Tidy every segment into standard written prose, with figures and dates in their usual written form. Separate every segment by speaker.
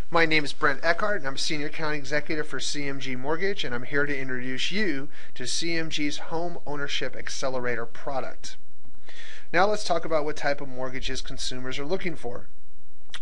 Speaker 1: My name is Brent Eckhart, and I'm a Senior Account Executive for CMG Mortgage, and I'm here to introduce you to CMG's Home Ownership Accelerator product. Now let's talk about what type of mortgages consumers are looking for.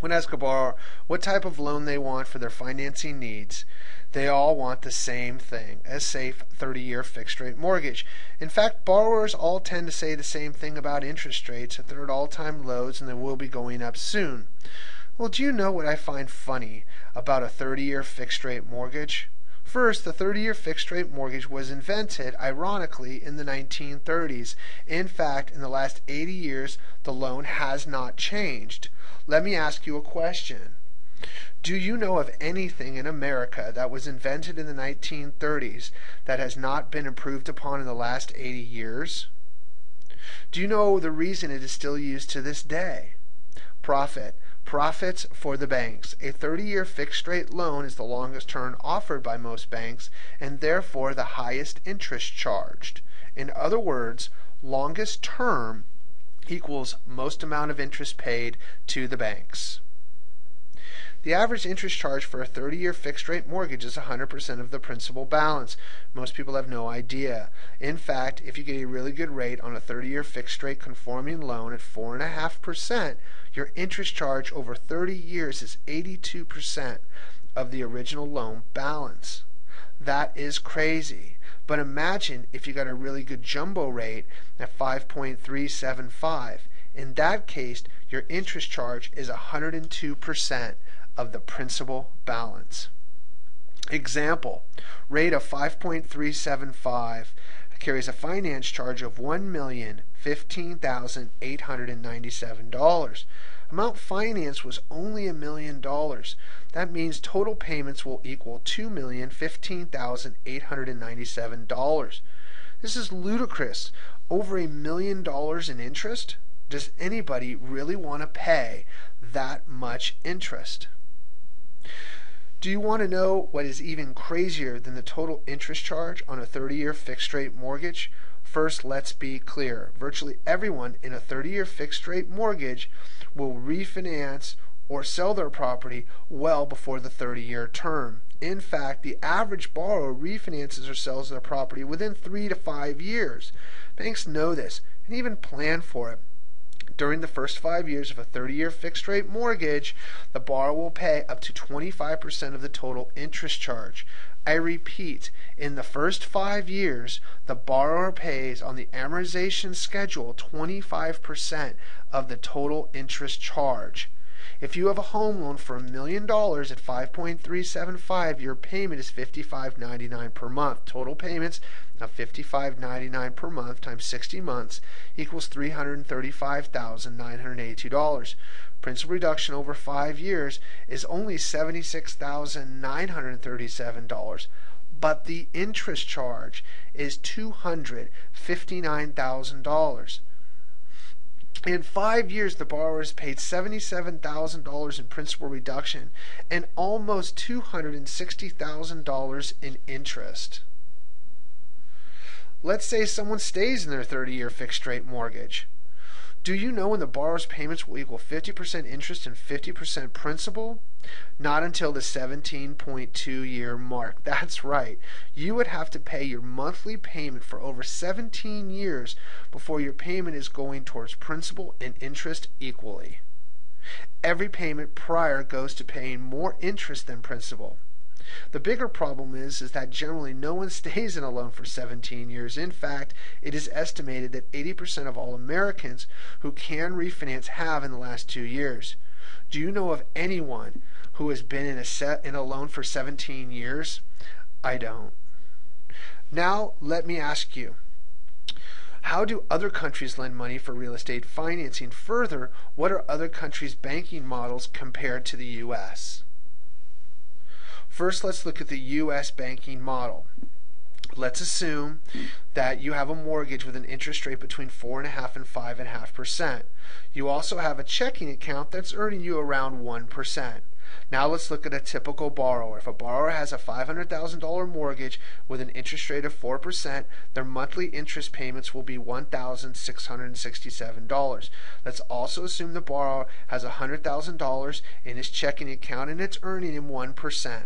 Speaker 1: When asked a borrower what type of loan they want for their financing needs, they all want the same thing, a safe 30-year fixed-rate mortgage. In fact, borrowers all tend to say the same thing about interest rates, that they're at all-time lows and they will be going up soon. Well, do you know what I find funny about a 30-year fixed-rate mortgage? First, the 30-year fixed-rate mortgage was invented, ironically, in the 1930s. In fact, in the last 80 years, the loan has not changed. Let me ask you a question. Do you know of anything in America that was invented in the 1930s that has not been improved upon in the last 80 years? Do you know the reason it is still used to this day? Profits for the banks. A 30-year fixed-rate loan is the longest term offered by most banks and therefore the highest interest charged. In other words, longest term equals most amount of interest paid to the banks. The average interest charge for a 30-year fixed-rate mortgage is 100% of the principal balance. Most people have no idea. In fact, if you get a really good rate on a 30-year fixed-rate conforming loan at 4.5%, your interest charge over 30 years is 82% of the original loan balance. That is crazy. But imagine if you got a really good jumbo rate at 5.375. In that case, your interest charge is 102% of the principal balance. Example, rate of 5.375 carries a finance charge of $1,015,897. Amount financed was only $1 million. That means total payments will equal $2,015,897. This is ludicrous. Over $1 million in interest? Does anybody really want to pay that much interest? Do you want to know what is even crazier than the total interest charge on a 30-year fixed-rate mortgage? First, let's be clear. Virtually everyone in a 30-year fixed-rate mortgage will refinance or sell their property well before the 30-year term. In fact, the average borrower refinances or sells their property within 3 to 5 years. Banks know this and even plan for it. During the first 5 years of a 30-year fixed-rate mortgage, the borrower will pay up to 25% of the total interest charge. I repeat, in the first 5 years, the borrower pays on the amortization schedule 25% of the total interest charge. If you have a home loan for $1 million at 5.375, your payment is $55.99 per month. Total payments of $55.99 per month times 60 months equals $335,982. Principal reduction over 5 years is only $76,937, but the interest charge is $259,000. In 5 years, the borrower has paid $77,000 in principal reduction and almost $260,000 in interest. Let's say someone stays in their 30-year fixed-rate mortgage. Do you know when the borrower's payments will equal 50% interest and 50% principal? Not until the 17.2-year mark. That's right. You would have to pay your monthly payment for over 17 years before your payment is going towards principal and interest equally. Every payment prior goes to paying more interest than principal. The bigger problem is that generally no one stays in a loan for 17 years. In fact, it is estimated that 80% of all Americans who can refinance have in the last 2 years. Do you know of anyone who has been in a loan for 17 years? I don't. Now, let me ask you, how do other countries lend money for real estate financing? Further, what are other countries' banking models compared to the U.S.? First, let's look at the U.S. banking model. Let's assume that you have a mortgage with an interest rate between 4.5% and 5.5%. You also have a checking account that's earning you around 1%. Now let's look at a typical borrower. If a borrower has a $500,000 mortgage with an interest rate of 4%, their monthly interest payments will be $1,667. Let's also assume the borrower has $100,000 in his checking account and it's earning him 1%.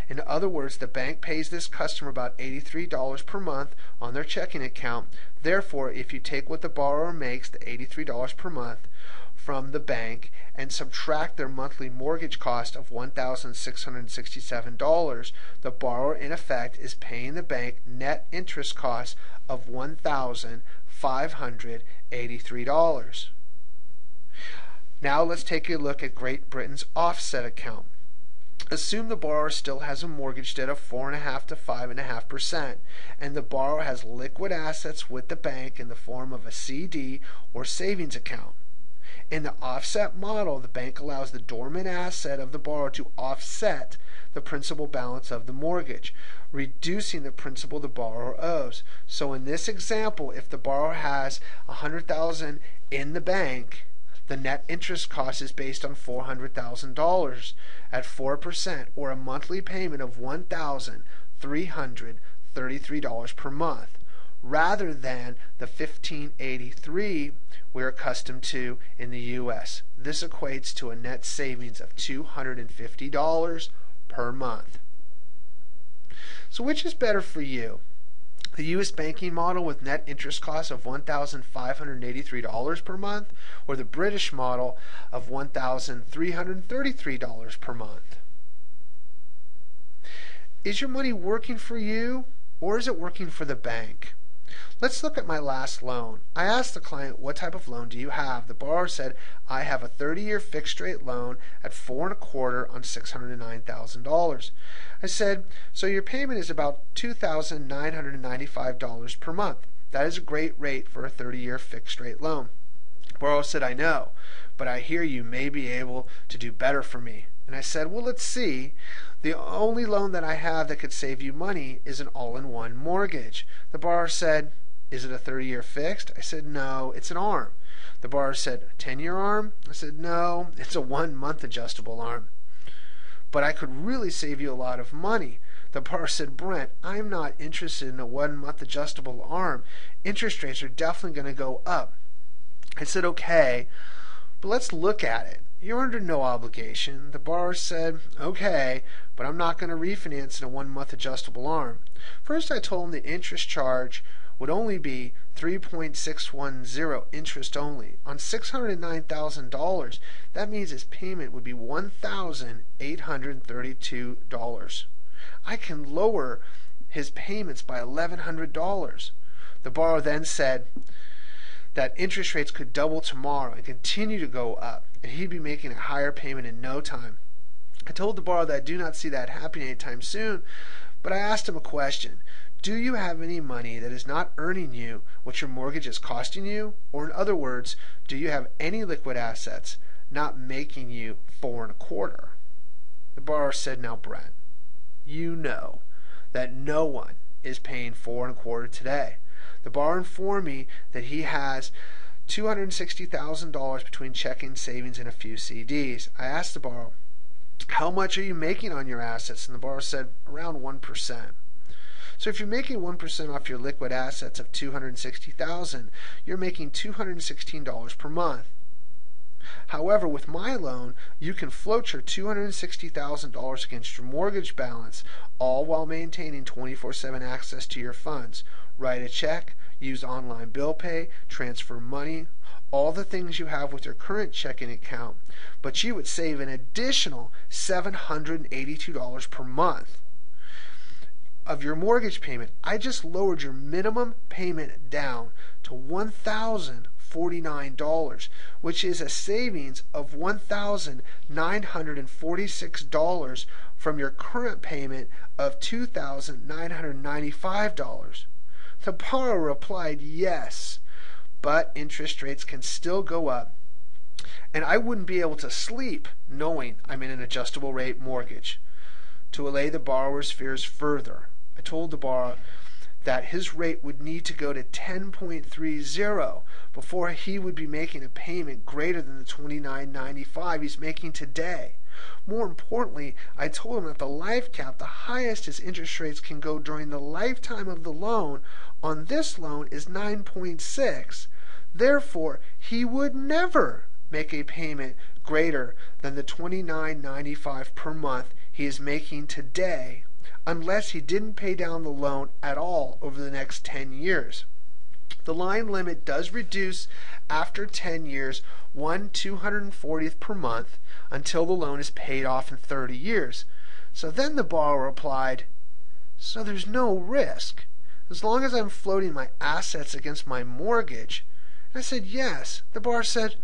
Speaker 1: In other words, the bank pays this customer about $83 per month on their checking account. Therefore, if you take what the borrower makes, the $83 per month, from the bank and subtract their monthly mortgage cost of $1,667, the borrower in effect is paying the bank net interest costs of $1,583. Now let's take a look at Great Britain's offset account. Assume the borrower still has a mortgage debt of 4.5% to 5.5%, and the borrower has liquid assets with the bank in the form of a CD or savings account. In the offset model, the bank allows the dormant asset of the borrower to offset the principal balance of the mortgage, reducing the principal the borrower owes. So in this example, if the borrower has $100,000 in the bank, the net interest cost is based on $400,000 at 4%, or a monthly payment of $1,333 per month, rather than the $1,583 we're accustomed to in the U.S. This equates to a net savings of $250 per month. So which is better for you? The U.S. banking model with net interest costs of $1,583 per month, or the British model of $1,333 per month? Is your money working for you, or is it working for the bank? Let's look at my last loan. I asked the client, what type of loan do you have? The borrower said, I have a 30-year fixed rate loan at 4.25% on $609,000. I said, so your payment is about $2,995 per month. That is a great rate for a 30-year fixed rate loan. The borrower said, I know, but I hear you may be able to do better for me. And I said, well, let's see. The only loan that I have that could save you money is an all-in-one mortgage. The borrower said, is it a 30-year fixed? I said, no, it's an ARM. The borrower said, 10-year ARM? I said, no, it's a 1-month adjustable ARM. But I could really save you a lot of money. The borrower said, Brent, I'm not interested in a 1-month adjustable ARM. Interest rates are definitely going to go up. I said, okay, but let's look at it. You're under no obligation. The borrower said, okay, but I'm not going to refinance in a 1-month adjustable ARM. First, I told him the interest charge would only be 3.610 interest only. On $609,000, that means his payment would be $1,832. I can lower his payments by $1,100. The borrower then said that interest rates could double tomorrow and continue to go up, and he'd be making a higher payment in no time. I told the borrower that I do not see that happening anytime soon, but I asked him a question. Do you have any money that is not earning you what your mortgage is costing you? Or in other words, do you have any liquid assets not making you 4.25%? The borrower said, now Brent, you know that no one is paying 4.25% today. The borrower informed me that he has $260,000 between checking, savings, and a few CDs. I asked the borrower, how much are you making on your assets? And the borrower said, around 1%. So if you're making 1% off your liquid assets of $260,000, you're making $216 per month. However, with my loan, you can float your $260,000 against your mortgage balance, all while maintaining 24/7 access to your funds. Write a check, use online bill pay, transfer money, all the things you have with your current checking account, but you would save an additional $782 per month of your mortgage payment. I just lowered your minimum payment down to $1,049, which is a savings of $1,946 from your current payment of $2,995. The borrower replied, yes, but interest rates can still go up, and I wouldn't be able to sleep knowing I'm in an adjustable rate mortgage. To allay the borrower's fears further, I told the borrower that his rate would need to go to 10.30 before he would be making a payment greater than the $29.95 he's making today. More importantly, I told him that the life cap, the highest his interest rates can go during the lifetime of the loan on this loan is 9.6. Therefore, he would never make a payment greater than the $29.95 per month he is making today unless he didn't pay down the loan at all over the next 10 years. The line limit does reduce after 10 years 1/240th per month until the loan is paid off in 30 years. So then the borrower replied, so there's no risk as long as I'm floating my assets against my mortgage. And I said, yes. The borrower said,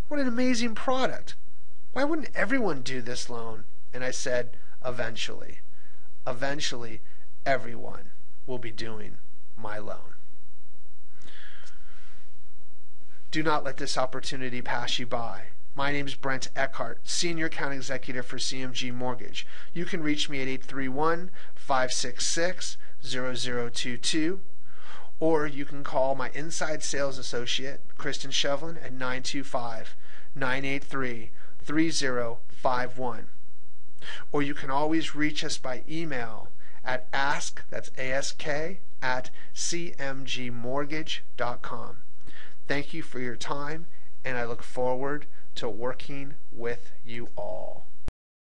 Speaker 1: what an amazing product. Why wouldn't everyone do this loan? And I said, eventually. Eventually, everyone will be doing my loan. Do not let this opportunity pass you by. My name is Brent Eckhart, Senior Account Executive for CMG Mortgage. You can reach me at 831-566-0022, or you can call my inside sales associate, Kristen Shevlin, at 925-983-3051. Or you can always reach us by email at ask, that's ASK, at cmgmortgage.com. Thank you for your time, and I look forward to working with you all.